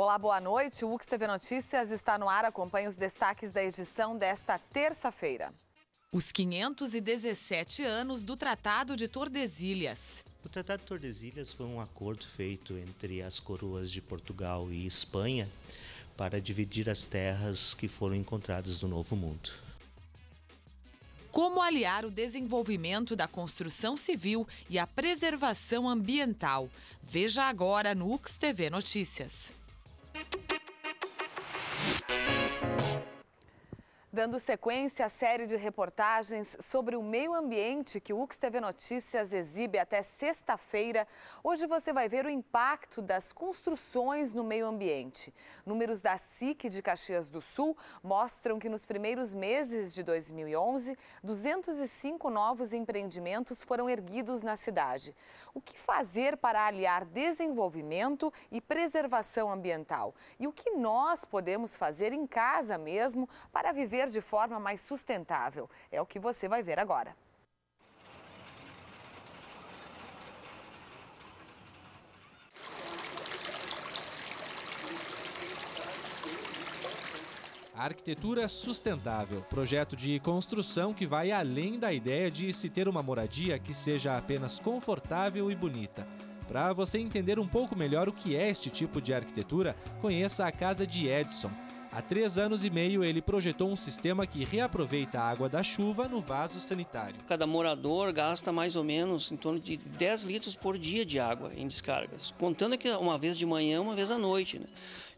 Olá, boa noite. O UXTV Notícias está no ar. Acompanhe os destaques da edição desta terça-feira. Os 517 anos do Tratado de Tordesilhas. O Tratado de Tordesilhas foi um acordo feito entre as coroas de Portugal e Espanha para dividir as terras que foram encontradas no Novo Mundo. Como aliar o desenvolvimento da construção civil e a preservação ambiental? Veja agora no UXTV Notícias. Dando sequência à série de reportagens sobre o meio ambiente que o UXTV Notícias exibe até sexta-feira, hoje você vai ver o impacto das construções no meio ambiente. Números da SIC de Caxias do Sul mostram que nos primeiros meses de 2011, 205 novos empreendimentos foram erguidos na cidade. O que fazer para aliar desenvolvimento e preservação ambiental? E o que nós podemos fazer em casa mesmo para viver de forma mais sustentável? É o que você vai ver agora. Arquitetura sustentável, projeto de construção que vai além da ideia de se ter uma moradia que seja apenas confortável e bonita. Para você entender um pouco melhor o que é este tipo de arquitetura, conheça a Casa de Edson. Há 3 anos e meio, ele projetou um sistema que reaproveita a água da chuva no vaso sanitário. Cada morador gasta mais ou menos em torno de 10 litros por dia de água em descargas, contando que uma vez de manhã, uma vez à noite, né?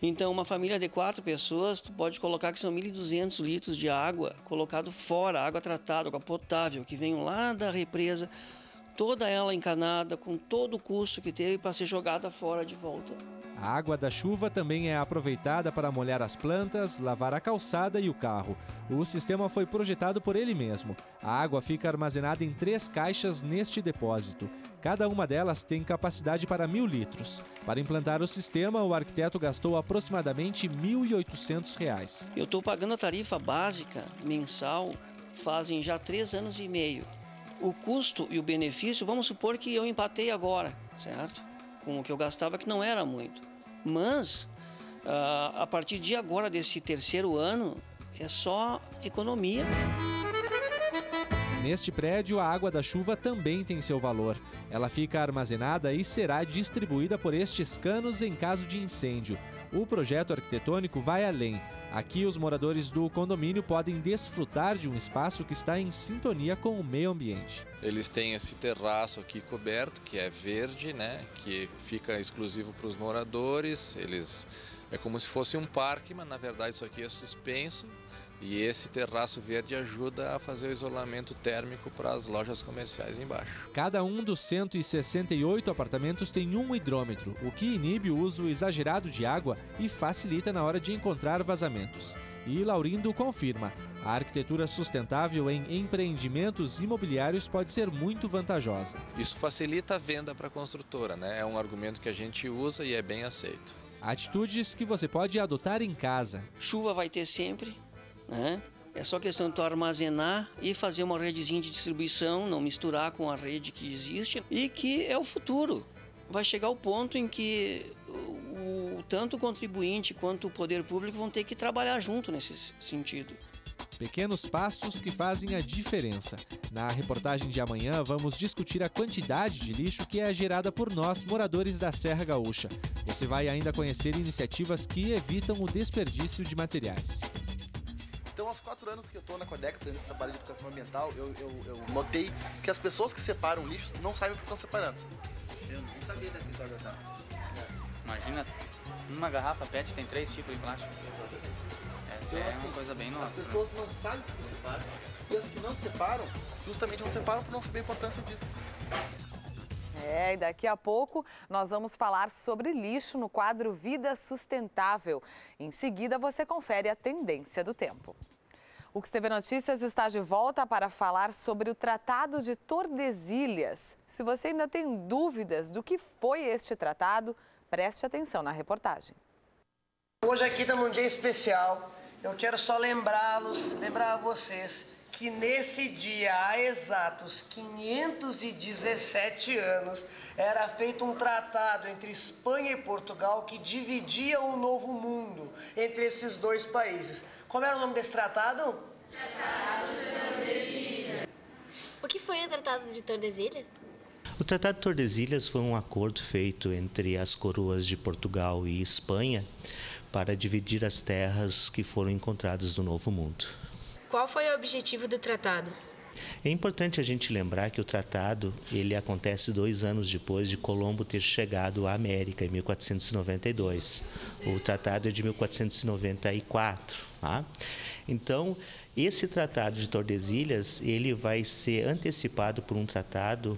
Então, uma família de 4 pessoas, tu pode colocar que são 1.200 litros de água colocado fora, água tratada, água potável, que vem lá da represa, toda ela encanada, com todo o custo que teve para ser jogada fora de volta. A água da chuva também é aproveitada para molhar as plantas, lavar a calçada e o carro. O sistema foi projetado por ele mesmo. A água fica armazenada em 3 caixas neste depósito. Cada uma delas tem capacidade para 1.000 litros. Para implantar o sistema, o arquiteto gastou aproximadamente R$ 1.800. Eu estou pagando a tarifa básica mensal fazem já 3 anos e meio. O custo e o benefício, vamos supor que eu empatei agora, certo? Com o que eu gastava, que não era muito. Mas, a partir de agora, desse 3º ano, é só economia. Neste prédio, a água da chuva também tem seu valor. Ela fica armazenada e será distribuída por estes canos em caso de incêndio. O projeto arquitetônico vai além. Aqui, os moradores do condomínio podem desfrutar de um espaço que está em sintonia com o meio ambiente. Eles têm esse terraço aqui coberto, que é verde, né? Que fica exclusivo para os moradores. É como se fosse um parque, mas na verdade isso aqui é suspenso. E esse terraço verde ajuda a fazer o isolamento térmico para as lojas comerciais embaixo. Cada um dos 168 apartamentos tem um hidrômetro, o que inibe o uso exagerado de água e facilita na hora de encontrar vazamentos. E Laurindo confirma, a arquitetura sustentável em empreendimentos imobiliários pode ser muito vantajosa. Isso facilita a venda para a construtora, né? É um argumento que a gente usa e é bem aceito. Atitudes que você pode adotar em casa. Chuva vai ter sempre. É só questão de tu armazenar e fazer uma redezinha de distribuição, não misturar com a rede que existe e que é o futuro. Vai chegar o ponto em que tanto o contribuinte quanto o poder público vão ter que trabalhar junto nesse sentido. Pequenos passos que fazem a diferença. Na reportagem de amanhã, vamos discutir a quantidade de lixo que é gerada por nós, moradores da Serra Gaúcha. Você vai ainda conhecer iniciativas que evitam o desperdício de materiais. Então, aos 4 anos que eu estou na Codeca fazendo esse trabalho de educação ambiental, eu notei que as pessoas que separam lixo não sabem o que estão separando. Eu não sabia dessa história, tá? Imagina, uma garrafa PET tem 3 tipos de plástico. Essa é uma coisa bem nova. As pessoas não sabem o que separam, e as que não separam, justamente não separam por não saber a importância disso. E daqui a pouco nós vamos falar sobre lixo no quadro Vida Sustentável. Em seguida, você confere a tendência do tempo. O UXTV Notícias está de volta para falar sobre o Tratado de Tordesilhas. Se você ainda tem dúvidas do que foi este tratado, preste atenção na reportagem. Hoje aqui estamos num dia especial. Eu quero só lembrar a vocês que nesse dia, há exatos 517 anos, era feito um tratado entre Espanha e Portugal que dividia o Novo Mundo entre esses dois países. Qual era o nome desse tratado? Tratado de Tordesilhas. O que foi o Tratado de Tordesilhas? O Tratado de Tordesilhas foi um acordo feito entre as coroas de Portugal e Espanha para dividir as terras que foram encontradas no Novo Mundo. Qual foi o objetivo do tratado? É importante a gente lembrar que o tratado ele acontece 2 anos depois de Colombo ter chegado à América, em 1492. O tratado é de 1494. Tá? Então, esse Tratado de Tordesilhas ele vai ser antecipado por um tratado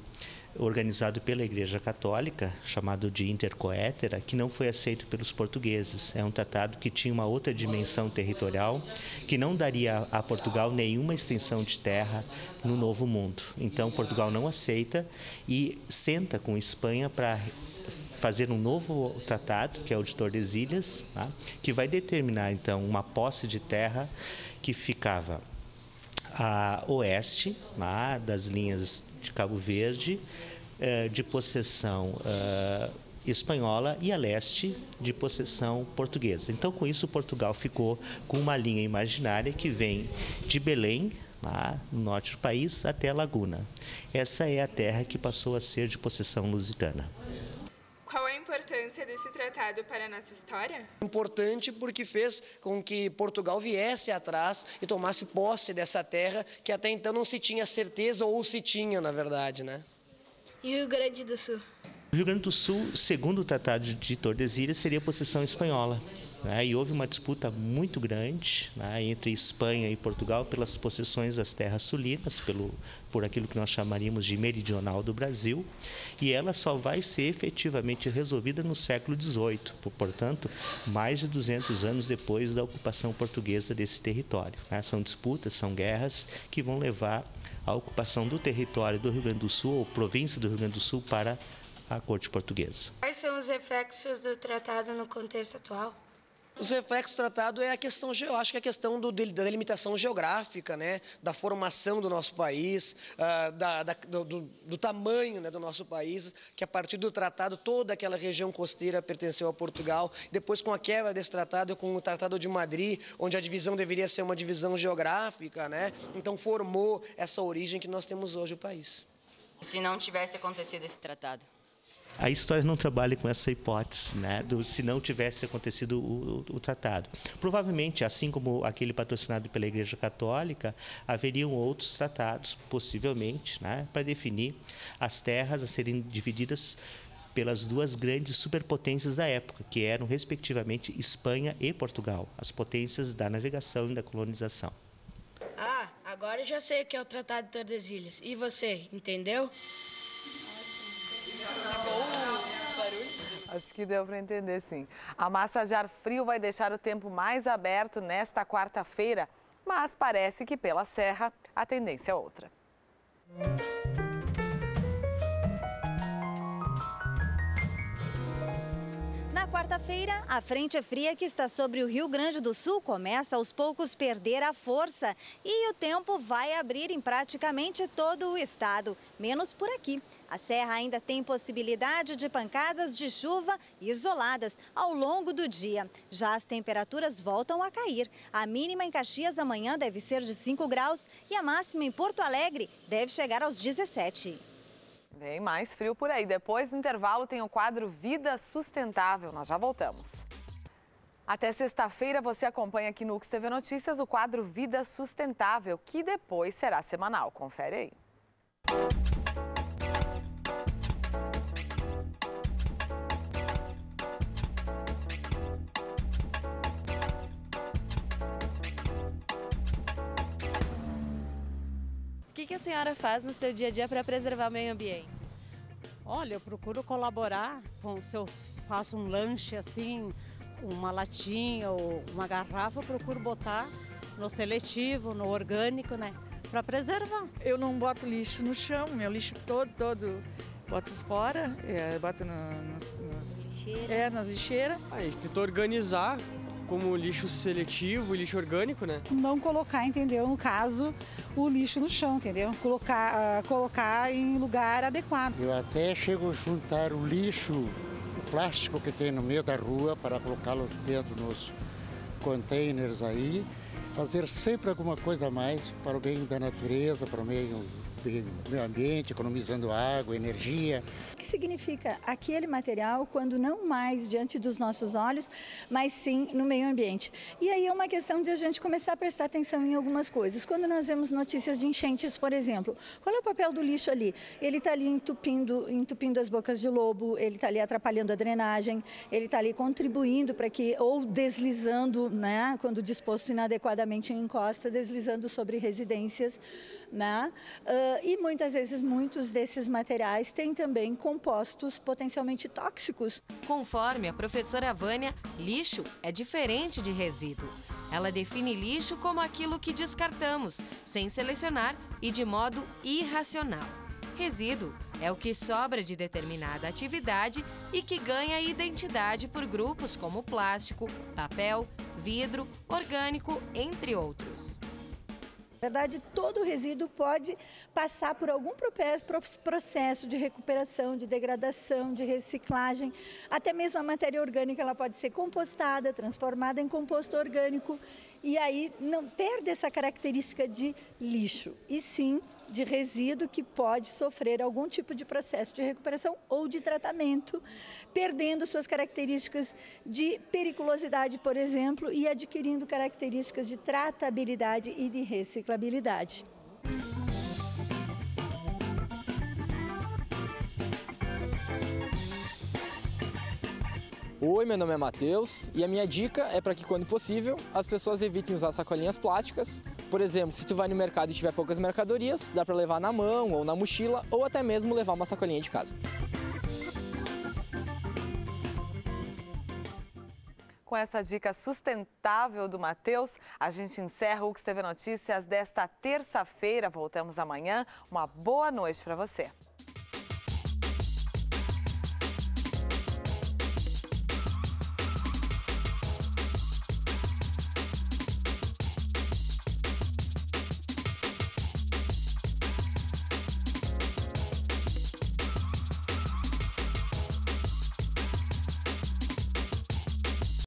organizado pela Igreja Católica, chamado de Intercoetera, que não foi aceito pelos portugueses. É um tratado que tinha uma outra dimensão territorial, que não daria a Portugal nenhuma extensão de terra no Novo Mundo. Então, Portugal não aceita e senta com Espanha para fazer um novo tratado, que é o de Tordesilhas, tá? Que vai determinar, então, uma posse de terra que ficava a oeste, lá, das linhas de Cabo Verde, de possessão espanhola, e a leste de possessão portuguesa. Então, com isso, Portugal ficou com uma linha imaginária que vem de Belém, lá no norte do país, até a Laguna. Essa é a terra que passou a ser de possessão lusitana. Qual a importância desse tratado para a nossa história? Importante porque fez com que Portugal viesse atrás e tomasse posse dessa terra que até então não se tinha certeza ou se tinha, na verdade, né? E o Rio Grande do Sul? O Rio Grande do Sul, segundo o Tratado de Tordesilhas, seria possessão espanhola. Né? E houve uma disputa muito grande, né, entre Espanha e Portugal pelas possessões das terras sulinas, por aquilo que nós chamaríamos de meridional do Brasil, e ela só vai ser efetivamente resolvida no século XVIII, portanto, mais de 200 anos depois da ocupação portuguesa desse território. Né? São disputas, são guerras que vão levar à ocupação do território do Rio Grande do Sul, ou província do Rio Grande do Sul, para a corte portuguesa. Quais são os reflexos do tratado no contexto atual? Os reflexos do tratado é a questão, eu acho que é a questão da delimitação geográfica, né, da formação do nosso país, do tamanho, né, do nosso país, que a partir do tratado toda aquela região costeira pertenceu a Portugal. Depois, com a quebra desse tratado, com o Tratado de Madrid, onde a divisão deveria ser uma divisão geográfica, né, então formou essa origem que nós temos hoje o país. Se não tivesse acontecido esse tratado? A história não trabalha com essa hipótese, né, se não tivesse acontecido o tratado. Provavelmente, assim como aquele patrocinado pela Igreja Católica, haveriam outros tratados, possivelmente, né, para definir as terras a serem divididas pelas duas grandes superpotências da época, que eram, respectivamente, Espanha e Portugal, as potências da navegação e da colonização. Ah, agora eu já sei o que é o Tratado de Tordesilhas. E você, entendeu? Acho que deu para entender, sim. A massa de ar frio vai deixar o tempo mais aberto nesta quarta-feira, mas parece que pela serra a tendência é outra. Na quarta-feira, a frente fria que está sobre o Rio Grande do Sul começa aos poucos perder a força e o tempo vai abrir em praticamente todo o estado, menos por aqui. A serra ainda tem possibilidade de pancadas de chuva isoladas ao longo do dia. Já as temperaturas voltam a cair. A mínima em Caxias amanhã deve ser de 5 graus e a máxima em Porto Alegre deve chegar aos 17. Vem mais frio por aí. Depois do intervalo tem o quadro Vida Sustentável. Nós já voltamos. Até sexta-feira você acompanha aqui no UXTV Notícias o quadro Vida Sustentável, que depois será semanal. Confere aí. O que a senhora faz no seu dia a dia para preservar o meio ambiente? Olha, eu procuro colaborar se eu faço um lanche assim, uma latinha ou uma garrafa, eu procuro botar no seletivo, no orgânico, né, para preservar. Eu não boto lixo no chão, meu lixo todo boto fora, boto nas lixeiras. A gente tenta organizar como lixo seletivo e lixo orgânico, né? Não colocar, entendeu? No caso, o lixo no chão, entendeu? Colocar em lugar adequado. Eu até chego a juntar o lixo, o plástico que tem no meio da rua para colocá-lo dentro nos containers aí, fazer sempre alguma coisa a mais para o bem da natureza, para o meio ambiente, economizando água, energia. O que significa aquele material quando não mais diante dos nossos olhos, mas sim no meio ambiente. E aí é uma questão de a gente começar a prestar atenção em algumas coisas. Quando nós vemos notícias de enchentes, por exemplo, qual é o papel do lixo ali? Ele está ali entupindo as bocas de lobo, ele está ali atrapalhando a drenagem, ele está ali contribuindo para que, ou deslizando, né, quando disposto inadequadamente em encosta, deslizando sobre residências, né? E muitas vezes muitos desses materiais têm também compostos potencialmente tóxicos. Conforme a professora Vânia, lixo é diferente de resíduo. Ela define lixo como aquilo que descartamos, sem selecionar e de modo irracional. Resíduo é o que sobra de determinada atividade e que ganha identidade por grupos como plástico, papel, vidro, orgânico, entre outros. Na verdade, todo resíduo pode passar por algum processo de recuperação, de degradação, de reciclagem. Até mesmo a matéria orgânica ela pode ser compostada, transformada em composto orgânico. E aí não perde essa característica de lixo, e sim de resíduo que pode sofrer algum tipo de processo de recuperação ou de tratamento, perdendo suas características de periculosidade, por exemplo, e adquirindo características de tratabilidade e de reciclabilidade. Oi, meu nome é Matheus e a minha dica é para que, quando possível, as pessoas evitem usar sacolinhas plásticas. Por exemplo, se tu vai no mercado e tiver poucas mercadorias, dá para levar na mão ou na mochila ou até mesmo levar uma sacolinha de casa. Com essa dica sustentável do Matheus, a gente encerra o UX TV Notícias desta terça-feira. Voltamos amanhã. Uma boa noite para você.